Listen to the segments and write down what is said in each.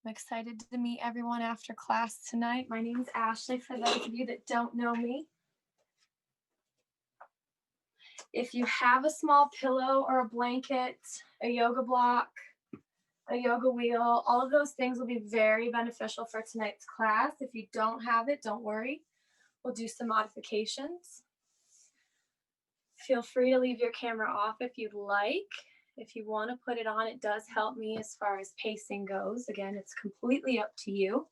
I'm excited to meet everyone after class tonight. My name is Ashley, for those of you that don't know me. If you have a small pillow or a blanket, a yoga block, a yoga wheel, all of those things will be very beneficial for tonight's class. If you don't have it, don't worry. We'll do some modifications. Feel free to leave your camera off if you'd like. If you want to put it on, it does help me as far as pacing goes. Again, it's completely up to you.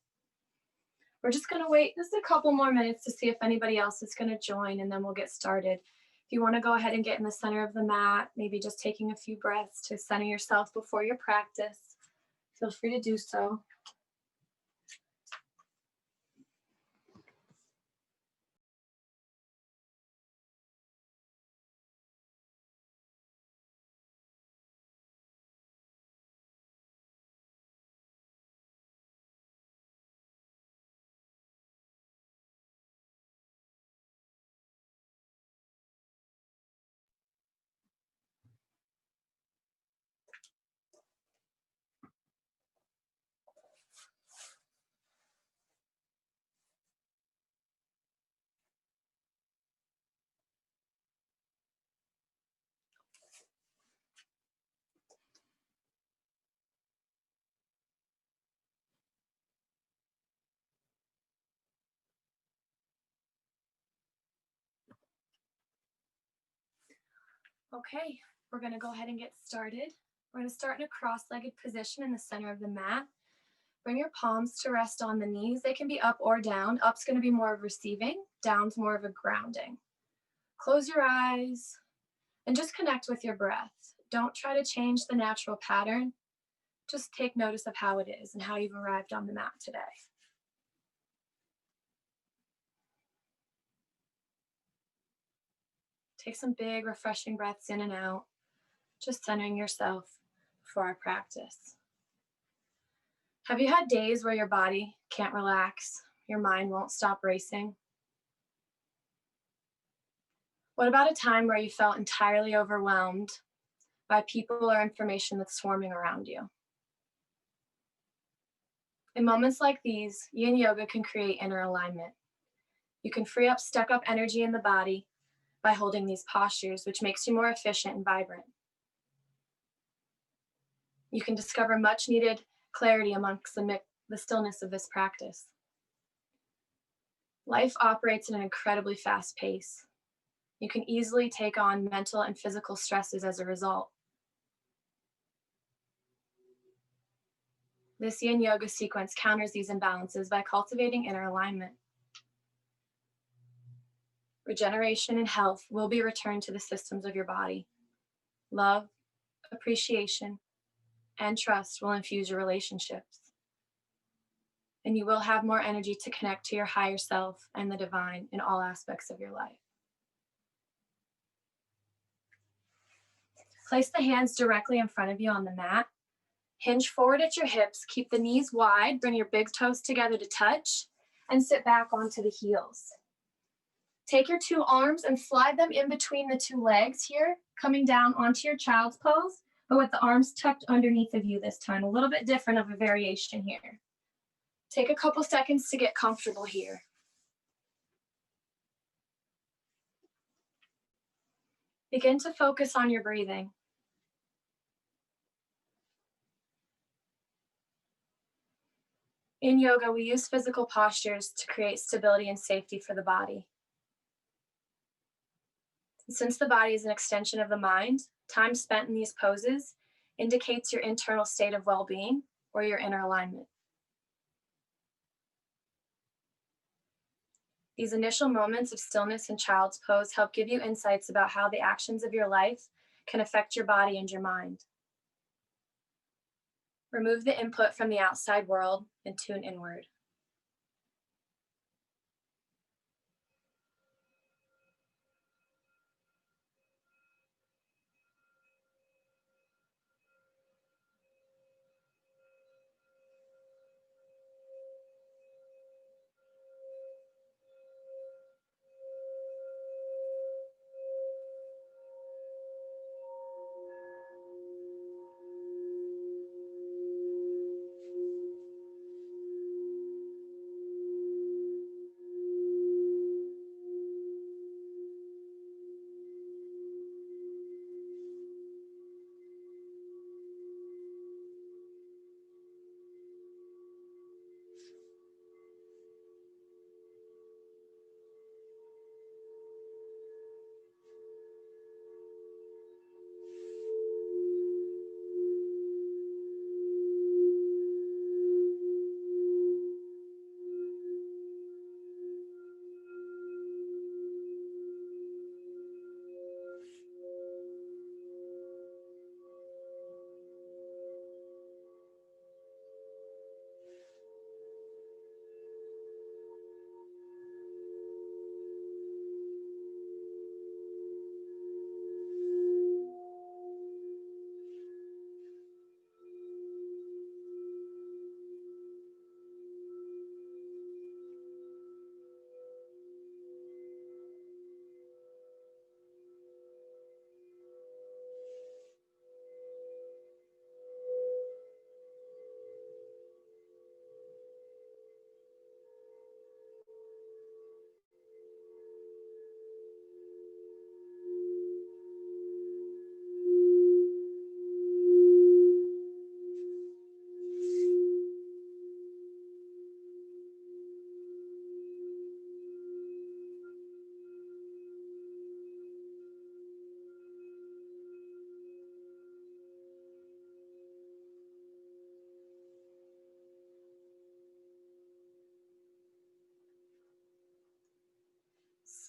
We're just going to wait just a couple more minutes to see if anybody else is going to join, and then we'll get started. If you want to go ahead and get in the center of the mat, maybe just taking a few breaths to center yourself before your practice, feel free to do so. Okay, we're going to go ahead and get started. We're going to start in a cross-legged position in the center of the mat. Bring your palms to rest on the knees. They can be up or down. Up's going to be more of receiving, down's more of a grounding. Close your eyes and just connect with your breath. Don't try to change the natural pattern. Just take notice of how it is and how you've arrived on the mat today. Take some big, refreshing breaths in and out, just centering yourself before our practice. Have you had days where your body can't relax, your mind won't stop racing? What about a time where you felt entirely overwhelmed by people or information that's swarming around you? In moments like these, yin yoga can create inner alignment. You can free up stuck-up energy in the body by holding these postures, which makes you more efficient and vibrant. You can discover much needed clarity amongst the stillness of this practice. Life operates at an incredibly fast pace. You can easily take on mental and physical stresses as a result. This yin yoga sequence counters these imbalances by cultivating inner alignment. Regeneration and health will be returned to the systems of your body. Love, appreciation, and trust will infuse your relationships. And you will have more energy to connect to your higher self and the divine in all aspects of your life. Place the hands directly in front of you on the mat. Hinge forward at your hips, keep the knees wide, bring your big toes together to touch, and sit back onto the heels. Take your two arms and slide them in between the two legs here, coming down onto your child's pose, but with the arms tucked underneath of you this time. A little bit different of a variation here. Take a couple seconds to get comfortable here. Begin to focus on your breathing. In yoga, we use physical postures to create stability and safety for the body. Since the body is an extension of the mind, time spent in these poses indicates your internal state of well-being or your inner alignment. These initial moments of stillness in child's pose help give you insights about how the actions of your life can affect your body and your mind. Remove the input from the outside world and tune inward.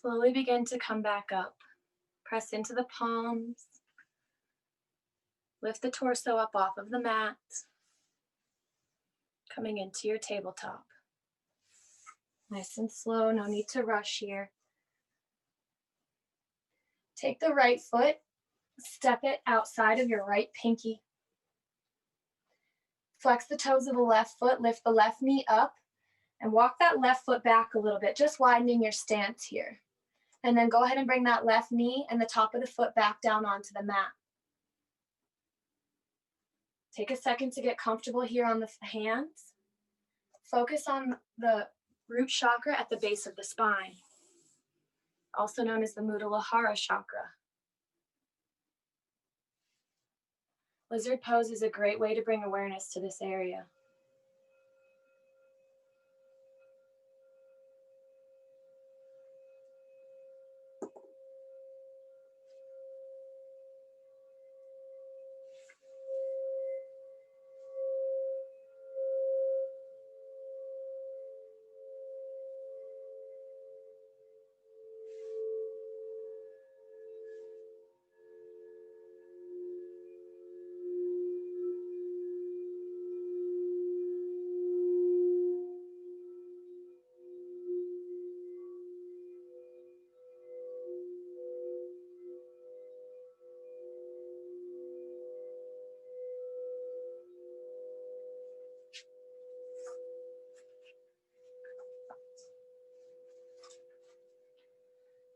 Slowly begin to come back up. Press into the palms. Lift the torso up off of the mat. Coming into your tabletop. Nice and slow, no need to rush here. Take the right foot, step it outside of your right pinky. Flex the toes of the left foot, lift the left knee up, and walk that left foot back a little bit, just widening your stance here. And then go ahead and bring that left knee and the top of the foot back down onto the mat. Take a second to get comfortable here on the hands. Focus on the root chakra at the base of the spine, also known as the Mudalahara chakra. Lizard pose is a great way to bring awareness to this area.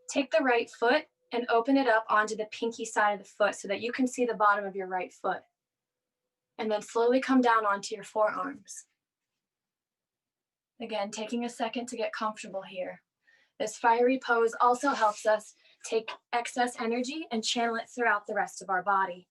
Take the right foot and open it up onto the pinky side of the foot so that you can see the bottom of your right foot. And then slowly come down onto your forearms. Again, taking a second to get comfortable here. This fiery pose also helps us take excess energy and channel it throughout the rest of our body.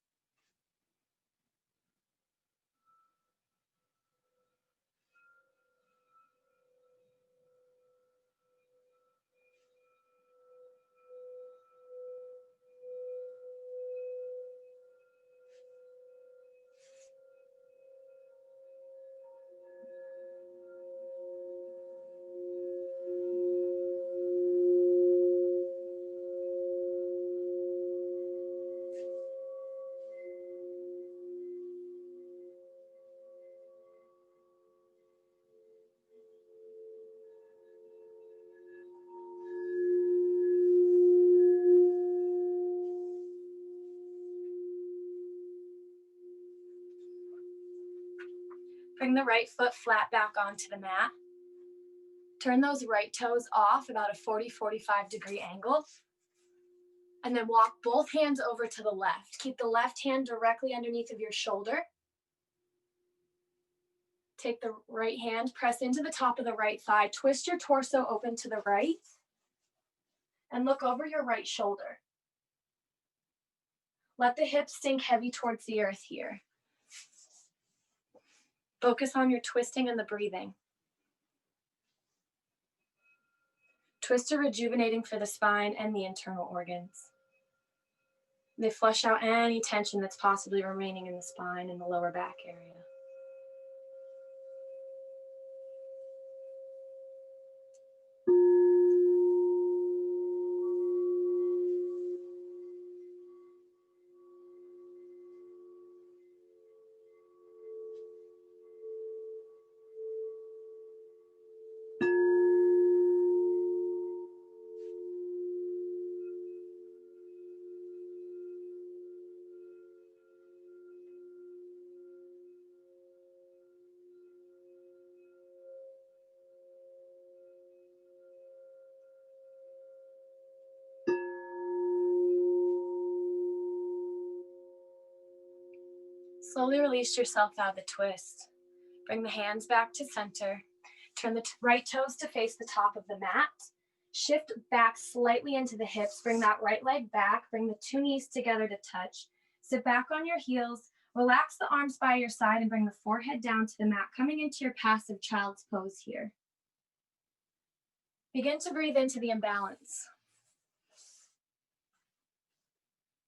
Bring the right foot flat back onto the mat. Turn those right toes off about a 40-45 degree angle. And then walk both hands over to the left. Keep the left hand directly underneath of your shoulder. Take the right hand, press into the top of the right thigh, twist your torso open to the right, and look over your right shoulder. Let the hips sink heavy towards the earth here. Focus on your twisting and the breathing. Twists are rejuvenating for the spine and the internal organs. They flush out any tension that's possibly remaining in the spine and the lower back area. Slowly release yourself out of the twist. Bring the hands back to center. Turn the right toes to face the top of the mat. Shift back slightly into the hips. Bring that right leg back. Bring the two knees together to touch. Sit back on your heels. Relax the arms by your side and bring the forehead down to the mat, coming into your passive child's pose here. Begin to breathe into the imbalance.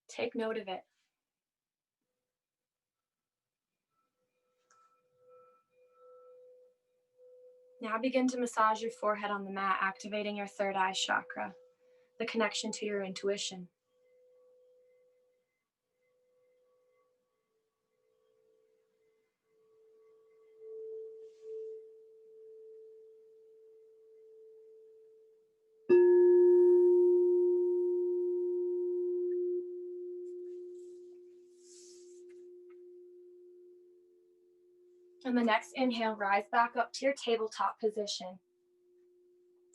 Take note of it. Now begin to massage your forehead on the mat, activating your third eye chakra. the connection to your intuition. On the next inhale, rise back up to your tabletop position.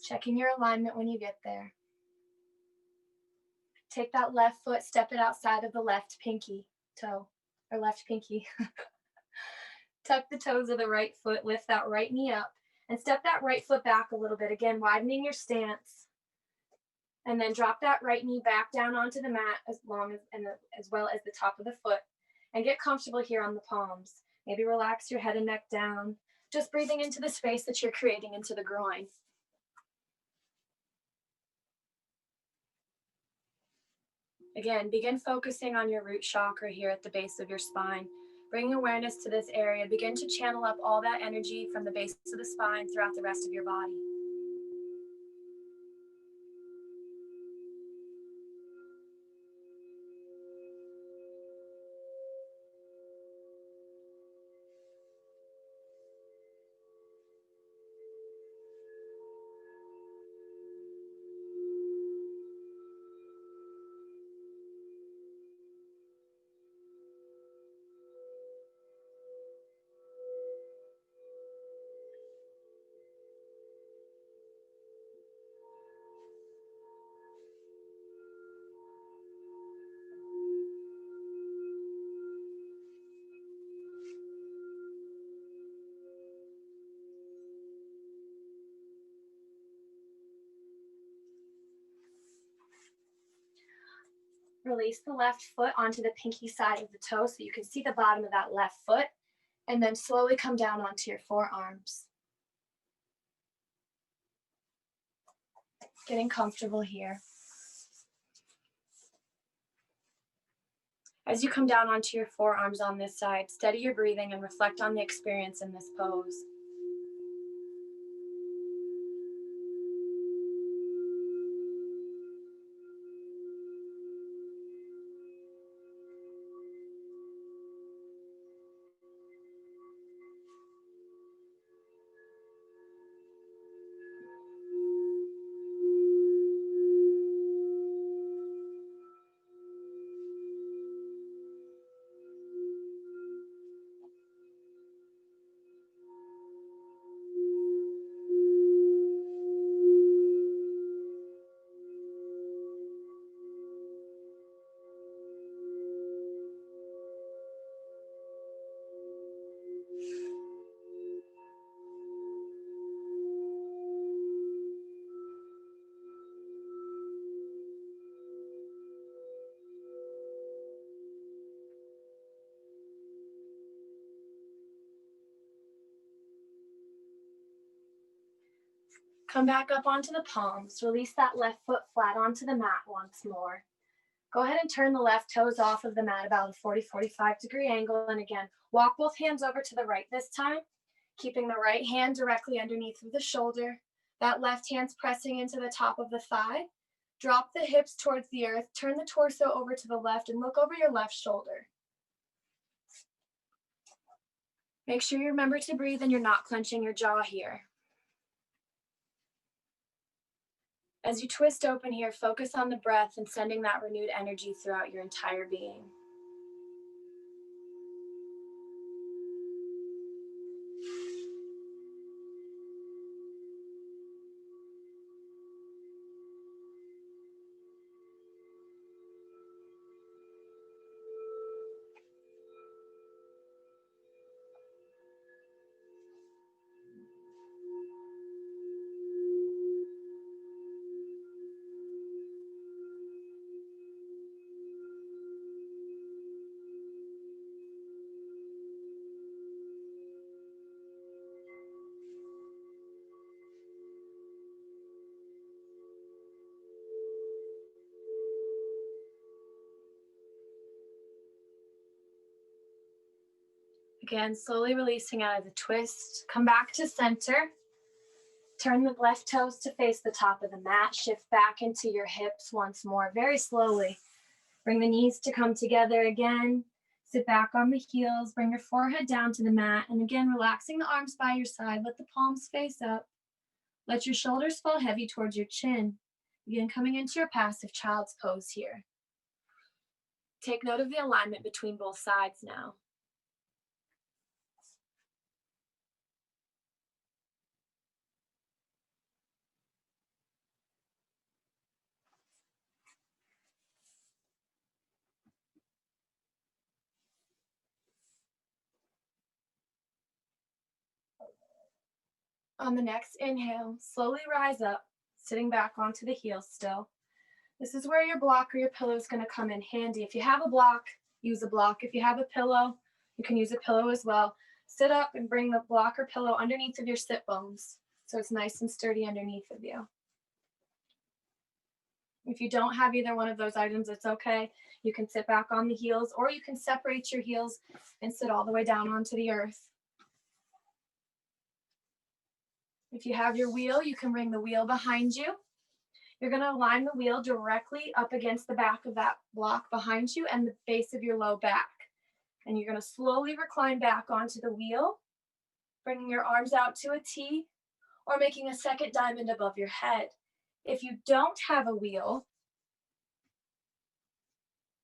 Checking your alignment when you get there. Take that left foot, step it outside of the left pinky toe, or left pinky. Tuck the toes of the right foot, lift that right knee up, and step that right foot back a little bit. Again, widening your stance. And then drop that right knee back down onto the mat as well as the top of the foot. And get comfortable here on the palms. Maybe relax your head and neck down. Just breathing into the space that you're creating into the groin. Again, begin focusing on your root chakra here at the base of your spine. Bring awareness to this area. Begin to channel up all that energy from the base of the spine throughout the rest of your body. Release the left foot onto the pinky side of the toe so you can see the bottom of that left foot, and then slowly come down onto your forearms. Getting comfortable here. As you come down onto your forearms on this side, steady your breathing and reflect on the experience in this pose. Come back up onto the palms. Release that left foot flat onto the mat once more. Go ahead and turn the left toes off of the mat about a 40-45 degree angle. And again, walk both hands over to the right this time, keeping the right hand directly underneath of the shoulder. That left hand's pressing into the top of the thigh. Drop the hips towards the earth. Turn the torso over to the left and look over your left shoulder. Make sure you remember to breathe and you're not clenching your jaw here. As you twist open here, focus on the breath and sending that renewed energy throughout your entire being. Again, slowly releasing out of the twist. Come back to center. Turn the left toes to face the top of the mat. Shift back into your hips once more, very slowly. Bring the knees to come together again. Sit back on the heels. Bring your forehead down to the mat. And again, relaxing the arms by your side. Let the palms face up. Let your shoulders fall heavy towards your chin. Again, coming into your passive child's pose here. Take note of the alignment between both sides now. On the next inhale, slowly rise up, sitting back onto the heels still. This is where your block or your pillow is going to come in handy. If you have a block, use a block. If you have a pillow, you can use a pillow as well. Sit up and bring the block or pillow underneath of your sit bones so it's nice and sturdy underneath of you. If you don't have either one of those items, it's okay. You can sit back on the heels, or you can separate your heels and sit all the way down onto the earth. If you have your wheel, you can bring the wheel behind you. You're going to align the wheel directly up against the back of that block behind you and the base of your low back. And you're going to slowly recline back onto the wheel, bringing your arms out to a T or making a second diamond above your head. If you don't have a wheel,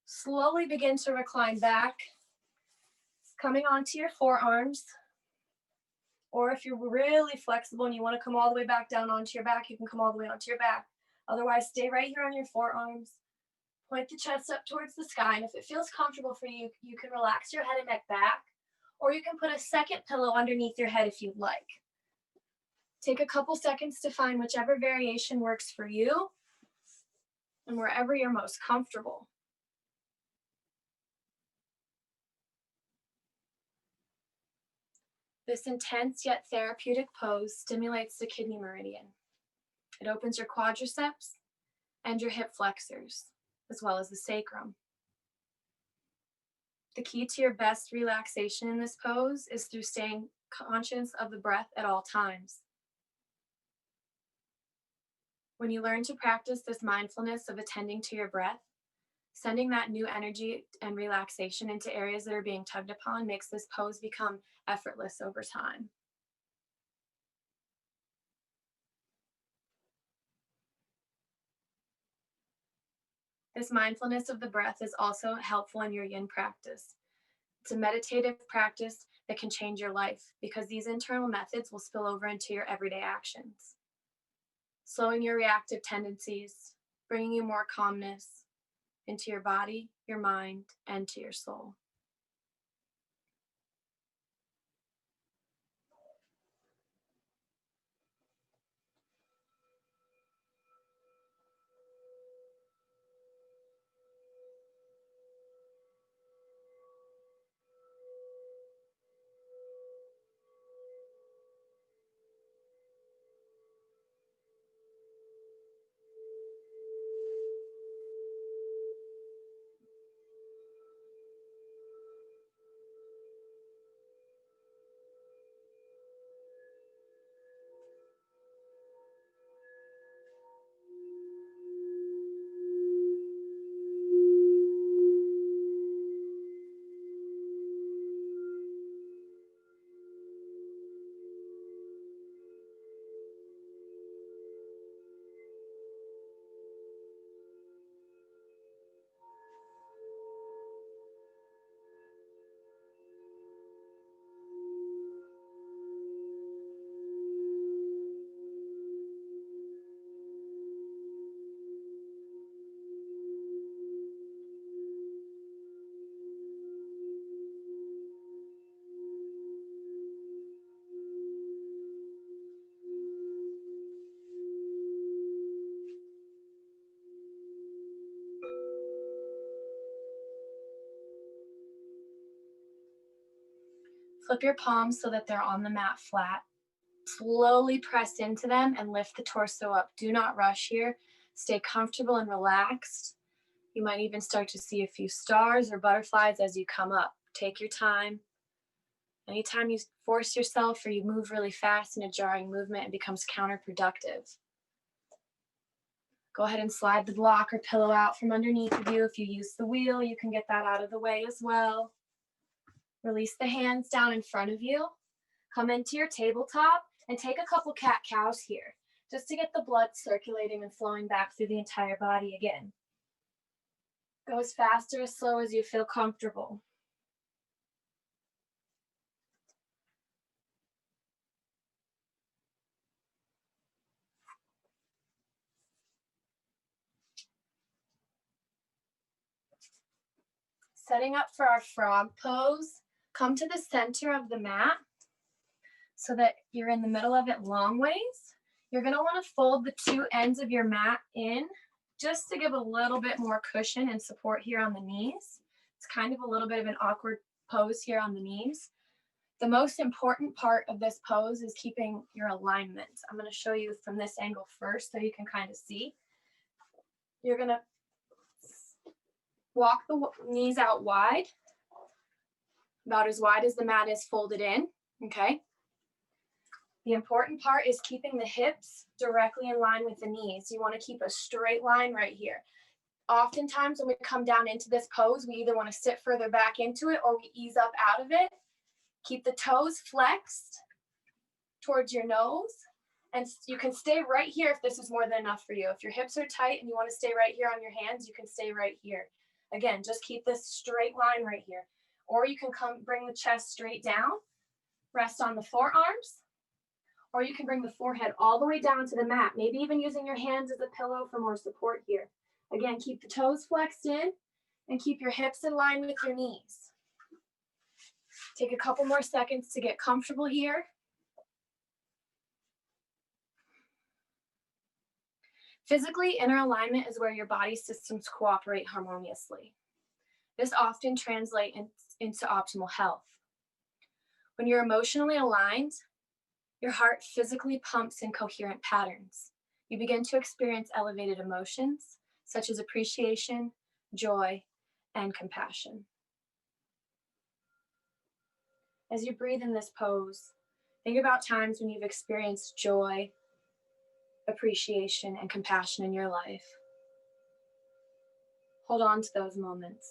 slowly begin to recline back, coming onto your forearms. Or if you're really flexible and you want to come all the way back down onto your back, you can come all the way onto your back. Otherwise, stay right here on your forearms. Point the chest up towards the sky. And if it feels comfortable for you, you can relax your head and neck back. Or you can put a second pillow underneath your head if you'd like. Take a couple seconds to find whichever variation works for you and wherever you're most comfortable. This intense yet therapeutic pose stimulates the kidney meridian. It opens your quadriceps and your hip flexors, as well as the sacrum. The key to your best relaxation in this pose is through staying conscious of the breath at all times. When you learn to practice this mindfulness of attending to your breath, sending that new energy and relaxation into areas that are being tugged upon makes this pose become effortless over time. This mindfulness of the breath is also helpful in your yin practice. It's a meditative practice that can change your life because these internal methods will spill over into your everyday actions, slowing your reactive tendencies, bringing you more calmness into your body, your mind, and to your soul. Flip your palms so that they're on the mat flat. Slowly press into them and lift the torso up. Do not rush here. Stay comfortable and relaxed. You might even start to see a few stars or butterflies as you come up. Take your time Anytime you force yourself or you move really fast in a jarring movement, it becomes counterproductive. Go ahead and slide the block or pillow out from underneath of you. If you use the wheel, you can get that out of the way as well. Release the hands down in front of you. Come into your tabletop and take a couple cat-cows here, just to get the blood circulating and flowing back through the entire body again. Go as fast or as slow as you feel comfortable. Setting up for our frog pose, come to the center of the mat so that you're in the middle of it long ways. You're gonna wanna fold the two ends of your mat in just to give a little bit more cushion and support here on the knees. It's kind of a little bit of an awkward pose here on the knees. The most important part of this pose is keeping your alignment. I'm gonna show you from this angle first so you can kind of see. You're gonna walk the knees out wide, about as wide as the mat is folded in, okay? The important part is keeping the hips directly in line with the knees. You want to keep a straight line right here. Oftentimes when we come down into this pose, we either want to sit further back into it or we ease up out of it. Keep the toes flexed towards your nose, and you can stay right here if this is more than enough for you. If your hips are tight and you want to stay right here on your hands, you can stay right here. Again, just keep this straight line right here. Or you can come bring the chest straight down, rest on the forearms, or you can bring the forehead all the way down to the mat, maybe even using your hands as a pillow for more support here. Again, keep the toes flexed in and keep your hips in line with your knees. Take a couple more seconds to get comfortable here. Physically, inner alignment is where your body systems cooperate harmoniously. This often translates into optimal health. When you're emotionally aligned, your heart physically pumps in coherent patterns. You begin to experience elevated emotions, such as appreciation, joy, and compassion. As you breathe in this pose, think about times when you've experienced joy, appreciation, and compassion in your life. Hold on to those moments.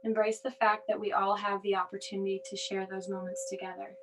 Embrace the fact that we all have the opportunity to share those moments together.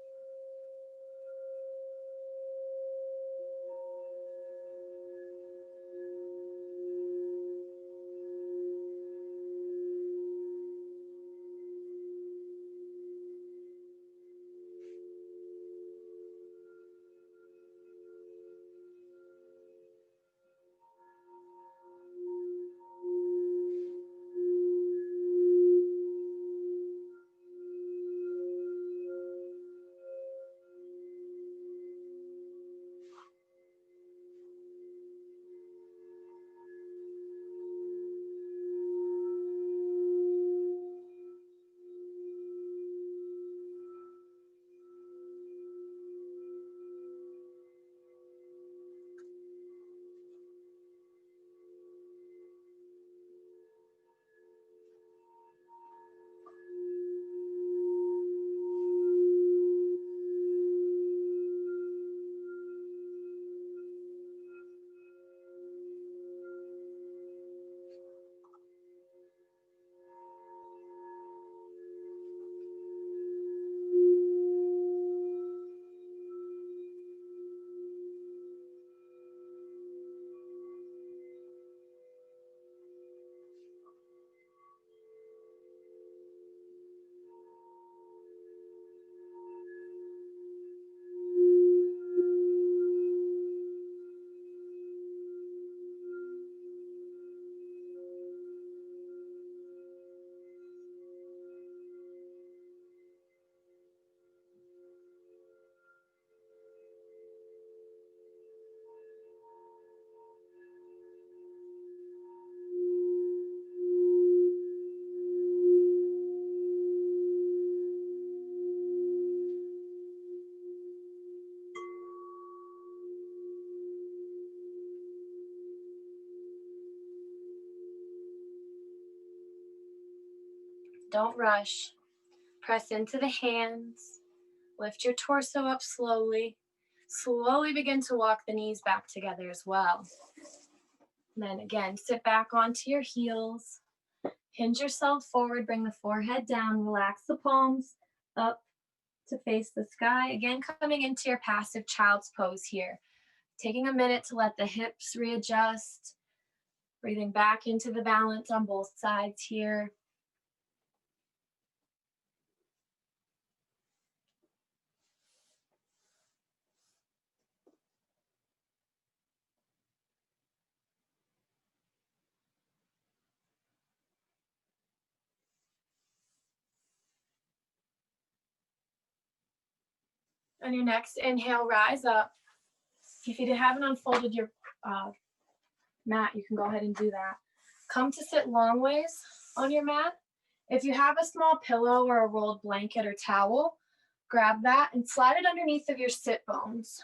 Don't rush. Press into the hands. Lift your torso up slowly. Slowly begin to walk the knees back together as well. And then again, sit back onto your heels. Hinge yourself forward, bring the forehead down, relax the palms up to face the sky. Again, coming into your passive child's pose here. Taking a minute to let the hips readjust. Breathing back into the balance on both sides here. On your next inhale, rise up. If you haven't unfolded your mat, you can go ahead and do that. Come to sit long ways on your mat. If you have a small pillow or a rolled blanket or towel, grab that and slide it underneath of your sit bones.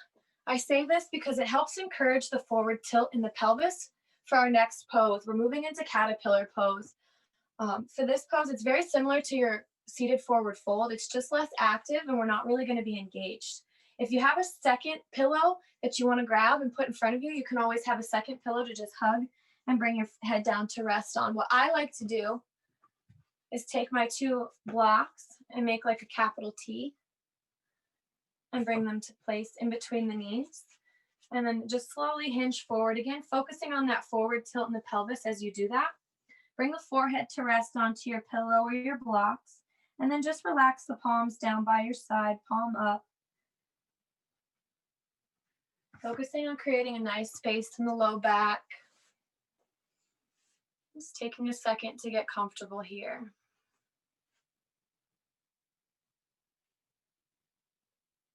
I say this because it helps encourage the forward tilt in the pelvis for our next pose. We're moving into caterpillar pose. For this pose, it's very similar to your seated forward fold. It's just less active and we're not really going to be engaged. If you have a second pillow that you want to grab and put in front of you, you can always have a second pillow to just hug and bring your head down to rest on. What I like to do is take my two blocks and make like a capital T and bring them to place in between the knees. And then just slowly hinge forward again, focusing on that forward tilt in the pelvis as you do that. Bring the forehead to rest onto your pillow or your blocks, and then just relax the palms down by your side, palm up. Focusing on creating a nice space in the low back. Just taking a second to get comfortable here.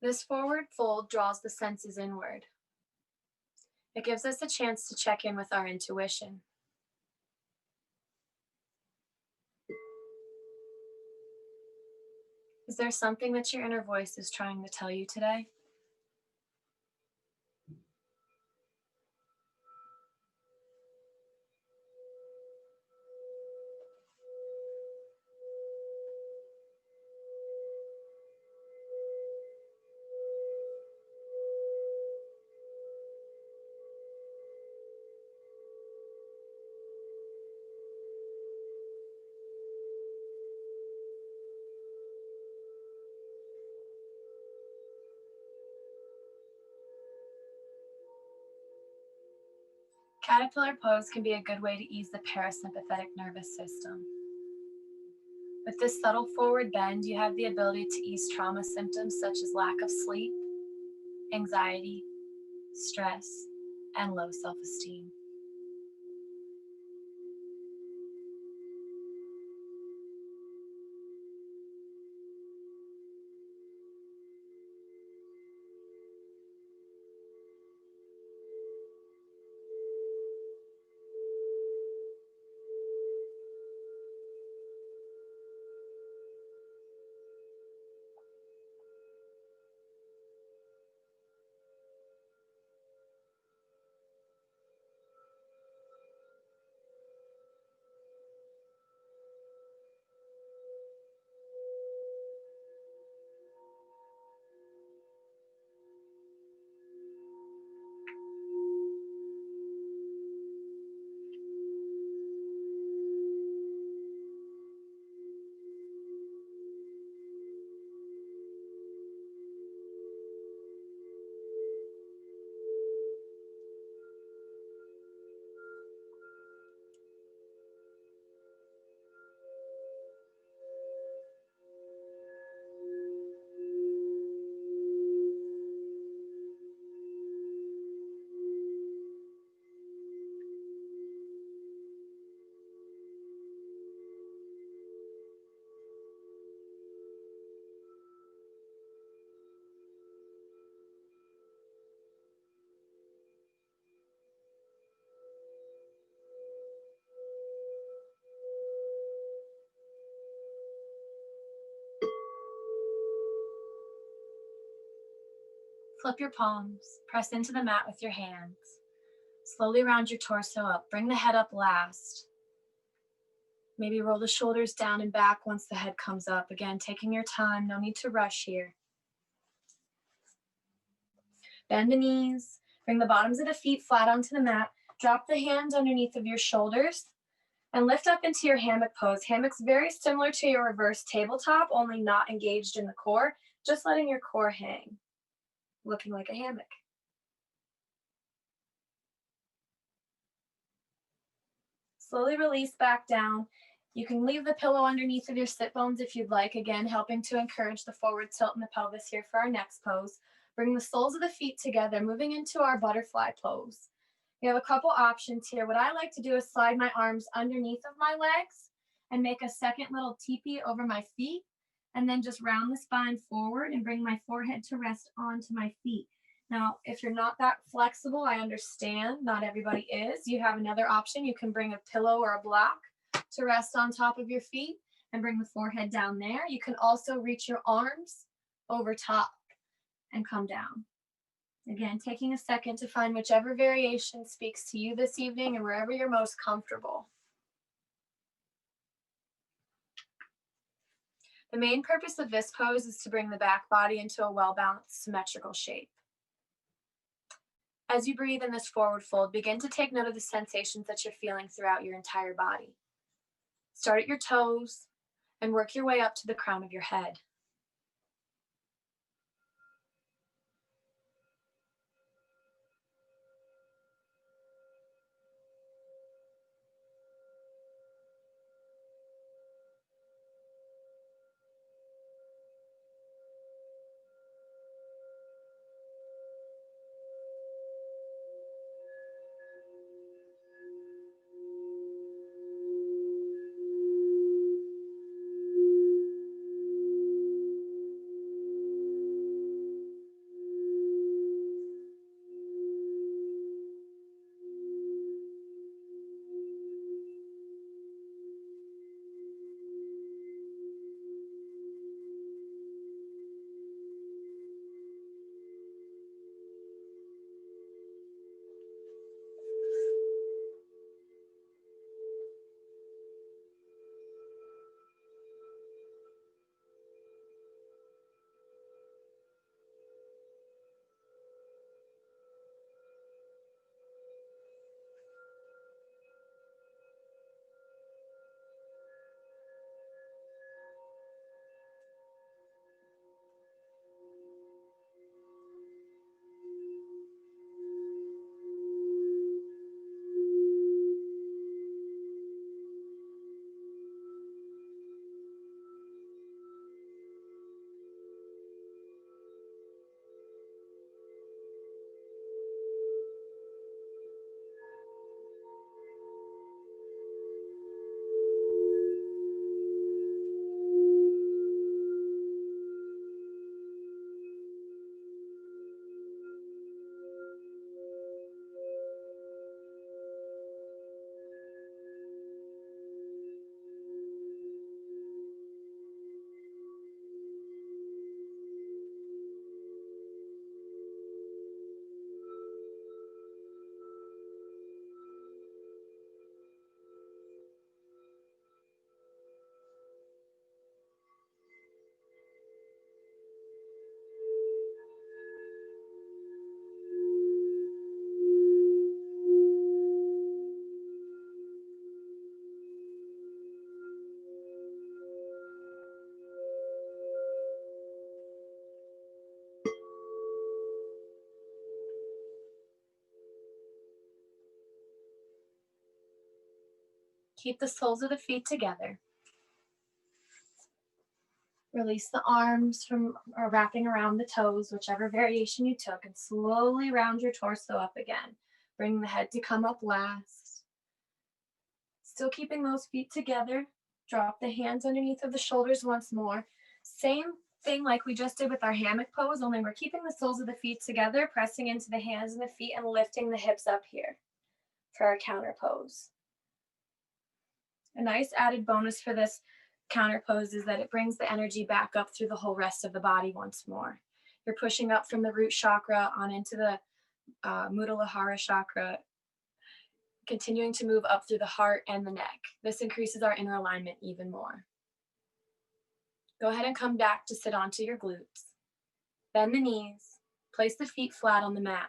This forward fold draws the senses inward. It gives us a chance to check in with our intuition. Is there something that your inner voice is trying to tell you today? Caterpillar pose can be a good way to ease the parasympathetic nervous system. With this subtle forward bend, you have the ability to ease trauma symptoms such as lack of sleep, anxiety, stress, and low self-esteem. Flip your palms, press into the mat with your hands. Slowly round your torso up, bring the head up last. Maybe roll the shoulders down and back once the head comes up. Again, taking your time, no need to rush here. Bend the knees, bring the bottoms of the feet flat onto the mat. Drop the hands underneath of your shoulders and lift up into your hammock pose. Hammock's very similar to your reverse tabletop, only not engaged in the core, just letting your core hang, looking like a hammock. Slowly release back down. You can leave the pillow underneath of your sit bones if you'd like, again, helping to encourage the forward tilt in the pelvis here for our next pose. Bring the soles of the feet together, moving into our butterfly pose. We have a couple options here. What I like to do is slide my arms underneath of my legs and make a second little teepee over my feet, and then just round the spine forward and bring my forehead to rest onto my feet. Now, if you're not that flexible, I understand, not everybody is. You have another option. You can bring a pillow or a block to rest on top of your feet and bring the forehead down there. You can also reach your arms over top and come down. Again, taking a second to find whichever variation speaks to you this evening and wherever you're most comfortable. The main purpose of this pose is to bring the back body into a well-balanced, symmetrical shape. As you breathe in this forward fold, begin to take note of the sensations that you're feeling throughout your entire body. Start at your toes and work your way up to the crown of your head. Keep the soles of the feet together. Release the arms from wrapping around the toes, whichever variation you took, and slowly round your torso up again. Bring the head to come up last. Still keeping those feet together. Drop the hands underneath of the shoulders once more. Same thing like we just did with our hammock pose, only we're keeping the soles of the feet together, pressing into the hands and the feet and lifting the hips up here for our counter pose. A nice added bonus for this counter pose is that it brings the energy back up through the whole rest of the body once more. You're pushing up from the root chakra on into the Mudalahara chakra, continuing to move up through the heart and the neck. This increases our inner alignment even more. Go ahead and come back to sit onto your glutes. Bend the knees. Place the feet flat on the mat.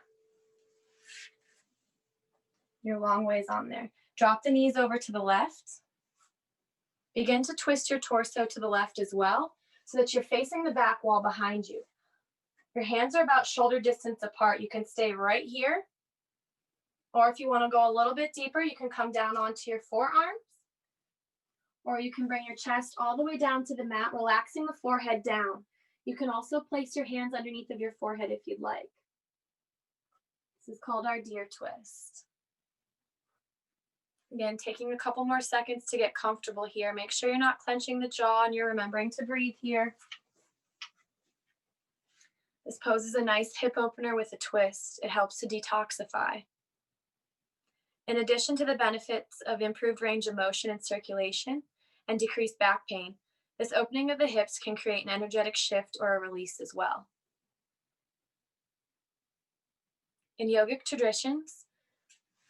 You're a long ways on there. Drop the knees over to the left. Begin to twist your torso to the left as well, so that you're facing the back wall behind you. Your hands are about shoulder distance apart. You can stay right here, or if you want to go a little bit deeper, you can come down onto your forearms, or you can bring your chest all the way down to the mat, relaxing the forehead down. You can also place your hands underneath of your forehead if you'd like. This is called our deer twist. Again, taking a couple more seconds to get comfortable here. Make sure you're not clenching the jaw and you're remembering to breathe here. This pose is a nice hip opener with a twist. It helps to detoxify. In addition to the benefits of improved range of motion and circulation and decreased back pain, this opening of the hips can create an energetic shift or a release as well. In yogic traditions,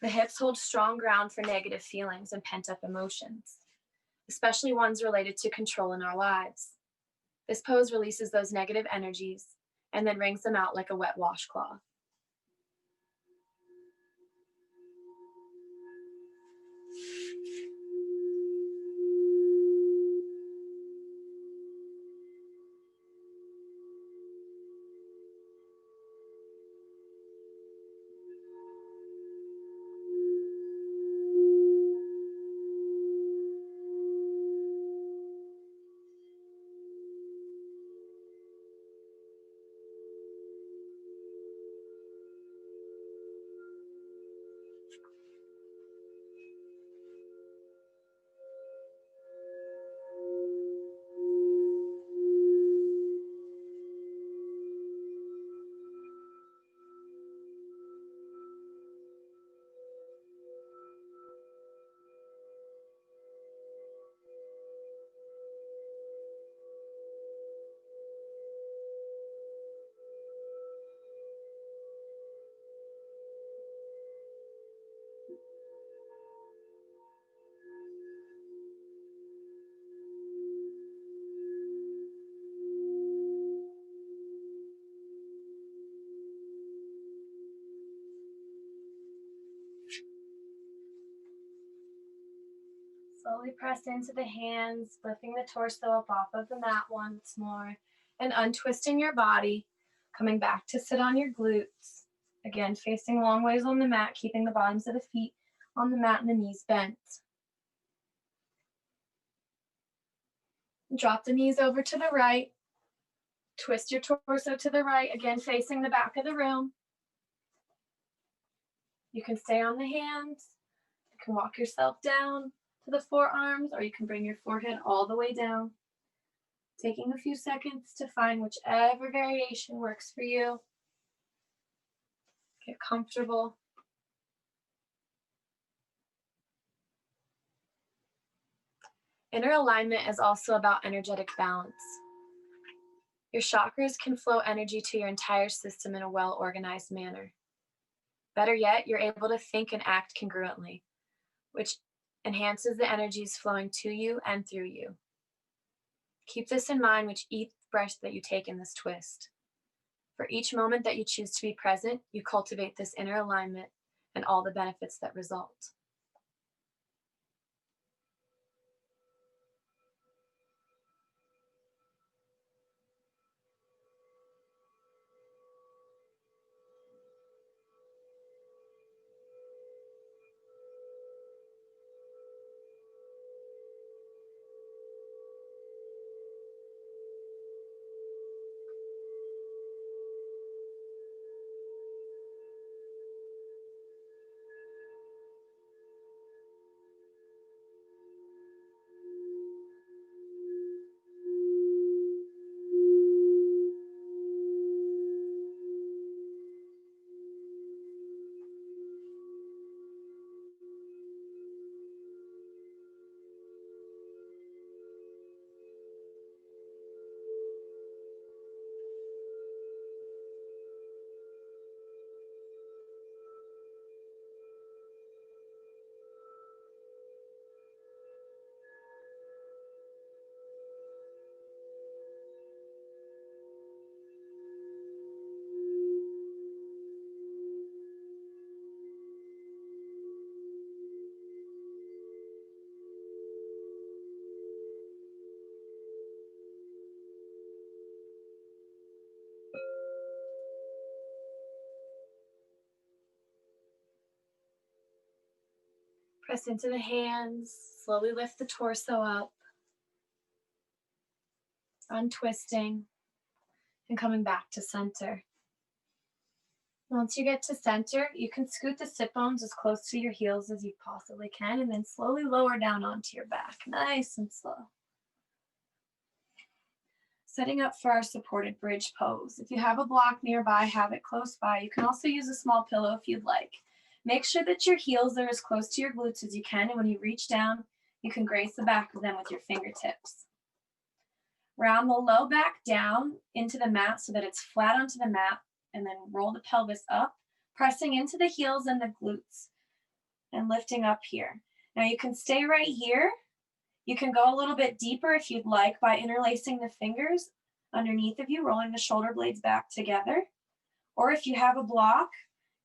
the hips hold strong ground for negative feelings and pent-up emotions, especially ones related to control in our lives. This pose releases those negative energies and then wrings them out like a wet washcloth. Slowly press into the hands, lifting the torso up off of the mat once more, and untwisting your body, coming back to sit on your glutes. Again, facing long ways on the mat, keeping the bottoms of the feet on the mat and the knees bent. Drop the knees over to the right. Twist your torso to the right, again facing the back of the room. You can stay on the hands. You can walk yourself down to the forearms, or you can bring your forehead all the way down. Taking a few seconds to find whichever variation works for you. Get comfortable. Inner alignment is also about energetic balance. Your chakras can flow energy to your entire system in a well-organized manner. Better yet, you're able to think and act congruently, which enhances the energies flowing to you and through you. Keep this in mind with each breath that you take in this twist. For each moment that you choose to be present, you cultivate this inner alignment and all the benefits that result. Press into the hands, slowly lift the torso up, untwisting, and coming back to center. Once you get to center, you can scoot the sit bones as close to your heels as you possibly can, and then slowly lower down onto your back, nice and slow. Setting up for our supported bridge pose. If you have a block nearby, have it close by. You can also use a small pillow if you'd like. Make sure that your heels are as close to your glutes as you can, and when you reach down, you can graze the back of them with your fingertips. Round the low back down into the mat so that it's flat onto the mat, and then roll the pelvis up, pressing into the heels and the glutes, and lifting up here. Now you can stay right here. You can go a little bit deeper if you'd like by interlacing the fingers underneath of you, rolling the shoulder blades back together. Or if you have a block,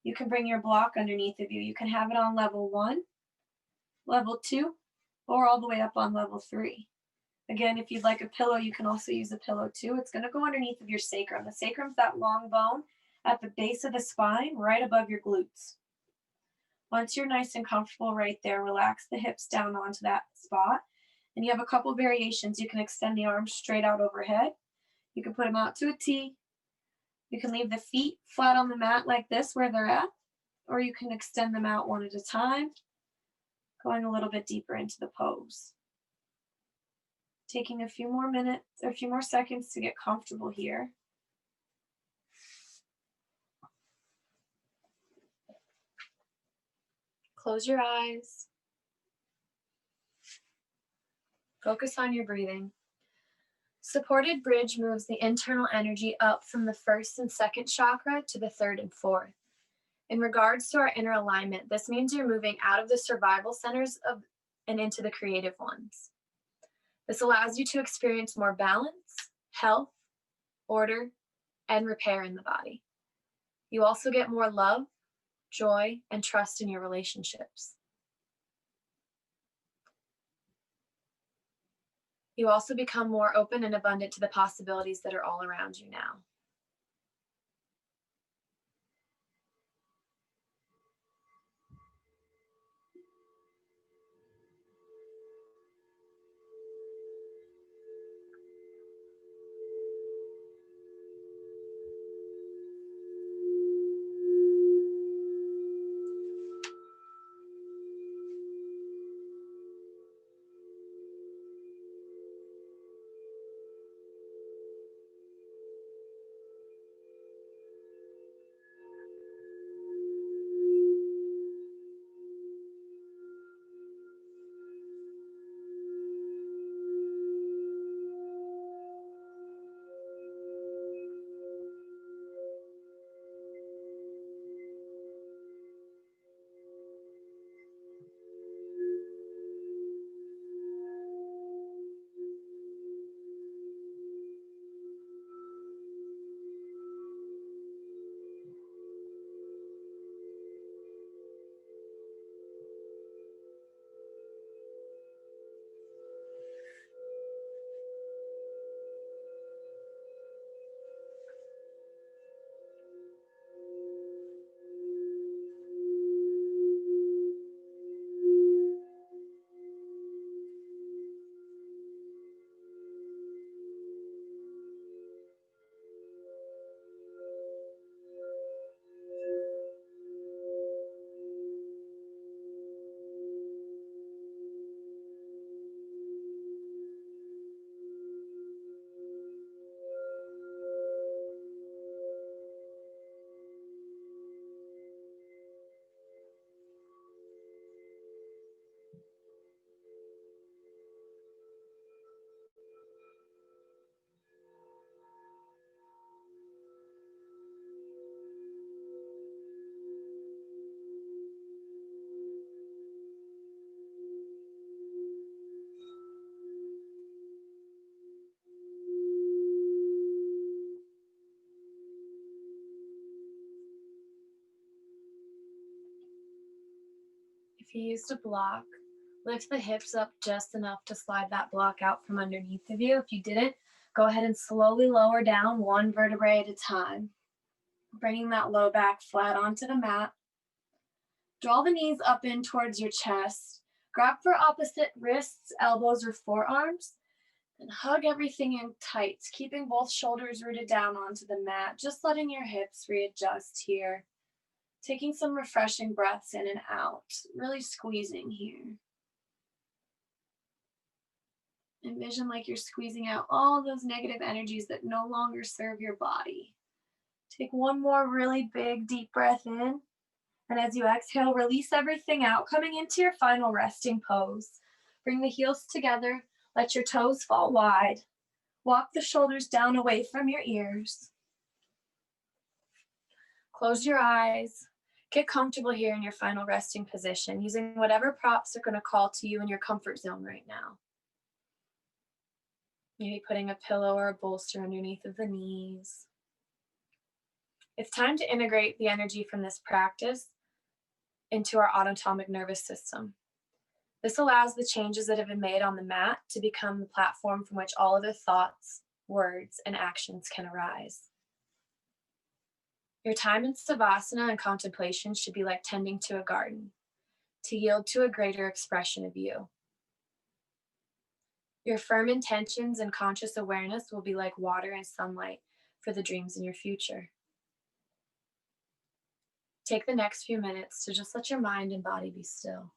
you can bring your block underneath of you. You can have it on level 1, level 2, or all the way up on level 3. Again, if you'd like a pillow, you can also use a pillow too. It's gonna go underneath of your sacrum. The sacrum's that long bone at the base of the spine, right above your glutes. Once you're nice and comfortable right there, relax the hips down onto that spot. And you have a couple variations. You can extend the arms straight out overhead. You can put them out to a T. You can leave the feet flat on the mat like this where they're at, or you can extend them out one at a time, going a little bit deeper into the pose. Taking a few more minutes or a few more seconds to get comfortable here. Close your eyes. Focus on your breathing. Supported bridge moves the internal energy up from the first and second chakra to the third and fourth. In regards to our inner alignment, this means you're moving out of the survival centers and into the creative ones. This allows you to experience more balance, health, order, and repair in the body. You also get more love, joy, and trust in your relationships. You also become more open and abundant to the possibilities that are all around you now. If you used a block, lift the hips up just enough to slide that block out from underneath of you. If you didn't, go ahead and slowly lower down one vertebrae at a time, bringing that low back flat onto the mat. Draw the knees up in towards your chest. Grab for opposite wrists, elbows, or forearms, and hug everything in tight, keeping both shoulders rooted down onto the mat, just letting your hips readjust here. Taking some refreshing breaths in and out, really squeezing here. Envision like you're squeezing out all those negative energies that no longer serve your body. Take one more really big, deep breath in. And as you exhale, release everything out, coming into your final resting pose. Bring the heels together. Let your toes fall wide. Walk the shoulders down away from your ears. Close your eyes. Get comfortable here in your final resting position, using whatever props are going to call to you in your comfort zone right now. Maybe putting a pillow or a bolster underneath of the knees. It's time to integrate the energy from this practice into our autonomic nervous system. This allows the changes that have been made on the mat to become the platform from which all other thoughts, words, and actions can arise. Your time in savasana and contemplation should be like tending to a garden, to yield to a greater expression of you. Your firm intentions and conscious awareness will be like water and sunlight for the dreams in your future. Take the next few minutes to just let your mind and body be still.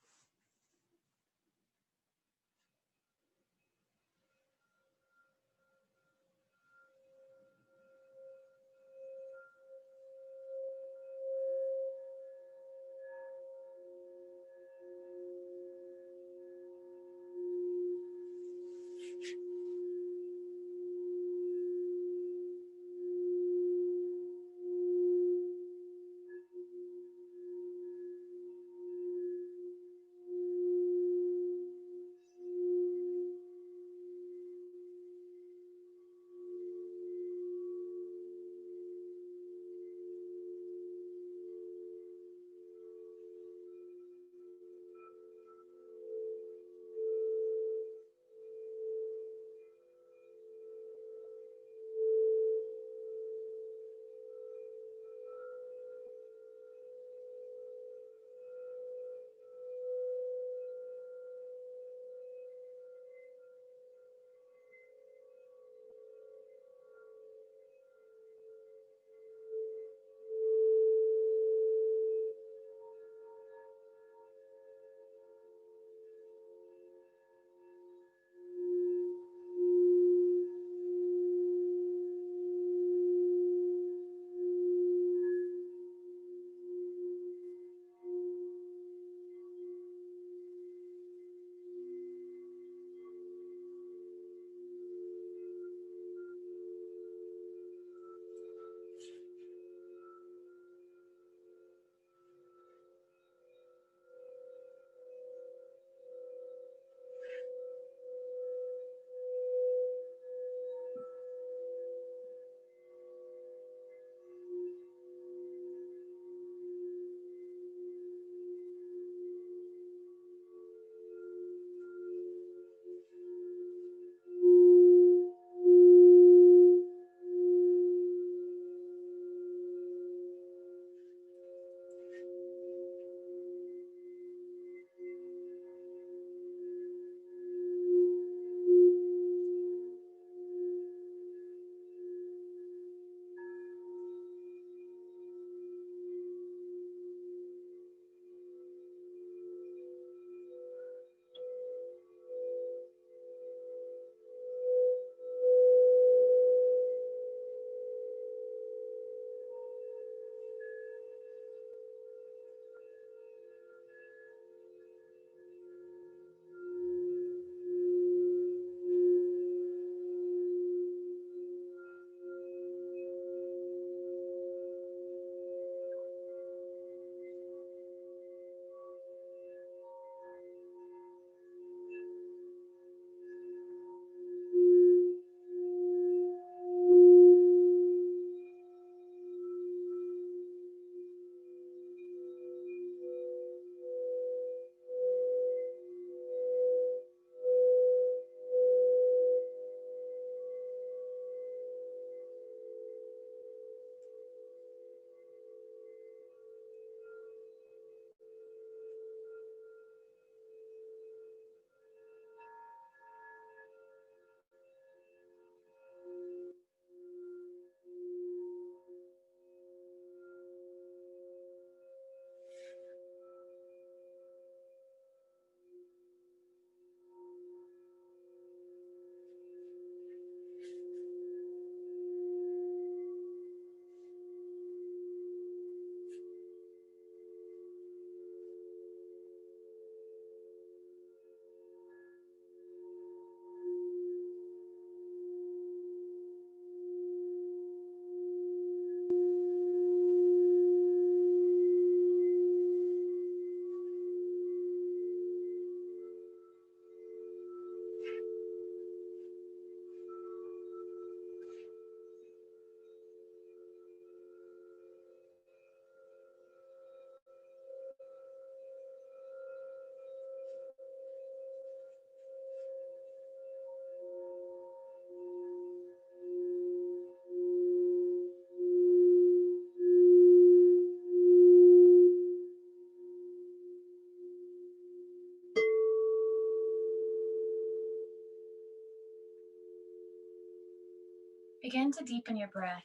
Begin to deepen your breath.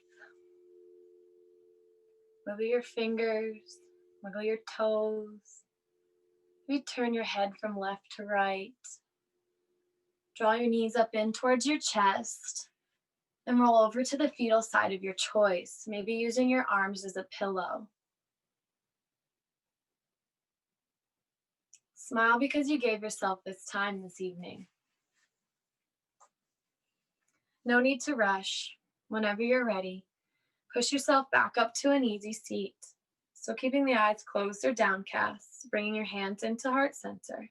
Wiggle your fingers, wiggle your toes. Maybe turn your head from left to right. Draw your knees up in towards your chest and roll over to the fetal side of your choice, maybe using your arms as a pillow. Smile because you gave yourself this time this evening. No need to rush. Whenever you're ready, push yourself back up to an easy seat. So keeping the eyes closed or downcast, bringing your hands into heart center.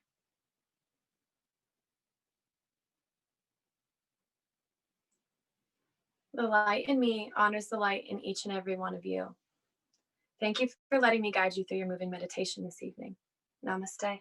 The light in me honors the light in each and every one of you. Thank you for letting me guide you through your moving meditation this evening. Namaste.